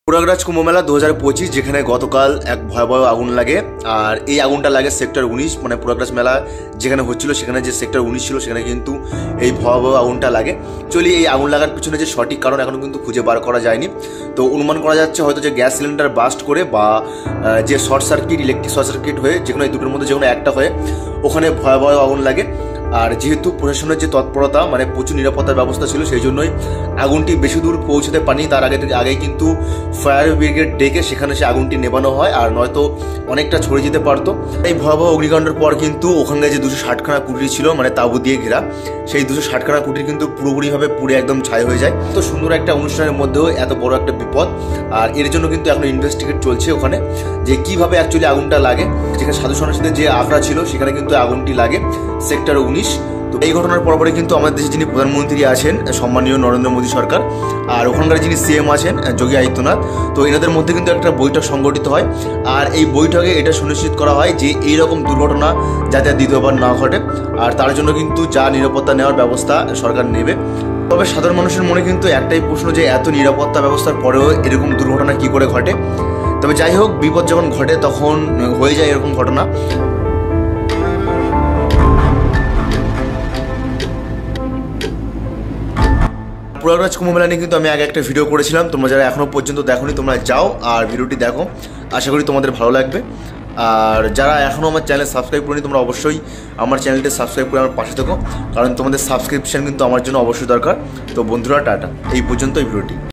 প্রয়াগরাজ কুম্ভ মেলা 2025 যেখানে গতকাল এক ভয়াবহ আগুন লাগে। আর এই আগুনটা লাগে সেক্টর 19, মানে প্রয়াগরাজ মেলা যেখানে হচ্ছিল সেখানে যে সেক্টর 19 ছিল সেখানে কিন্তু এই ভয়াবহ আগুনটা লাগে। চলি এই আগুন লাগার পিছনে যে সঠিক কারণ এখনও কিন্তু খুঁজে বার করা যায়নি। তো অনুমান করা যাচ্ছে হয়তো যে গ্যাস সিলিন্ডার বাস্ট করে বা যে short circuit, electric short circuit হয়ে যেকোনো এই দুটোর মধ্যে যেকোনো একটা হয়ে ওখানে ভয়াবহ আগুন লাগে। আর যেহেতু প্রশাসনের যে তৎপরতা, মানে প্রচুর নিরাপত্তার ব্যবস্থা ছিল, সেই জন্যই আগুনটি বেশি দূর পৌঁছতে পারেনি। তার আগেই কিন্তু ফায়ার ব্রিগেড ডেকে সেখানে সে আগুনটি নেভানো হয়, আর নয়তো অনেকটা ছড়িয়ে যেতে পারতো। এই ভয়াবহ অগ্নিকাণ্ডের পর কিন্তু ওখানে যে 260খানা কুটির ছিল, মানে তাঁবু দিয়ে ঘেরা, সেই 260খানা কুটির কিন্তু পুরোপুরিভাবে পুড়ে একদম ছাই হয়ে যায়। তো সুন্দর একটা অনুষ্ঠানের মধ্যেও এত বড় একটা বিপদ। আর এর জন্য কিন্তু এখন ইনভেস্টিগেট চলছে ওখানে যে কিভাবে অ্যাকচুয়ালি আগুনটা লাগে। যেখানে সাধু সন্ন্যাসীদের যে আখড়া ছিল সেখানে কিন্তু আগুনটি লাগে সেক্টর 19। তো এই ঘটনার পরপরে কিন্তু আমাদের দেশে যিনি প্রধানমন্ত্রী আছেন সম্মানীয় নরেন্দ্র মোদী সরকার, আর ওখানকার যিনি সিএম আছেন যোগী আদিত্যনাথ, তো এনাদের মধ্যে কিন্তু একটা বৈঠক সংগঠিত হয়। আর এই বৈঠকে এটা সুনিশ্চিত করা হয় যে এইরকম দুর্ঘটনা যাতে দ্বিতীয়বার না ঘটে, আর তার জন্য কিন্তু যা নিরাপত্তা নেওয়ার ব্যবস্থা সরকার নেবে। তবে সাধারণ মানুষের মনে কিন্তু একটাই প্রশ্ন যে এত নিরাপত্তা ব্যবস্থার পরেও এরকম দুর্ঘটনা কী করে ঘটে। তবে যাই হোক, বিপদ যখন ঘটে তখন হয়ে যায় এরকম ঘটনা। প্রয়াগরাজ কুম্ভ মেলা নিয়ে কিন্তু আমি আগে একটা ভিডিও করেছিলাম, তোমরা যারা এখনও পর্যন্ত দেখোনি তোমরা যাও আর ভিডিওটি দেখো, আশা করি তোমাদের ভালো লাগবে। আর যারা এখনও আমার চ্যানেল সাবস্ক্রাইব করেনি তোমরা অবশ্যই আমার চ্যানেলটি সাবস্ক্রাইব করে আমার পাশে থেকো, কারণ তোমাদের সাবস্ক্রিপশন কিন্তু আমার জন্য অবশ্যই দরকার। তো বন্ধুরা, টাটা, এই পর্যন্ত এই ভিডিওটি।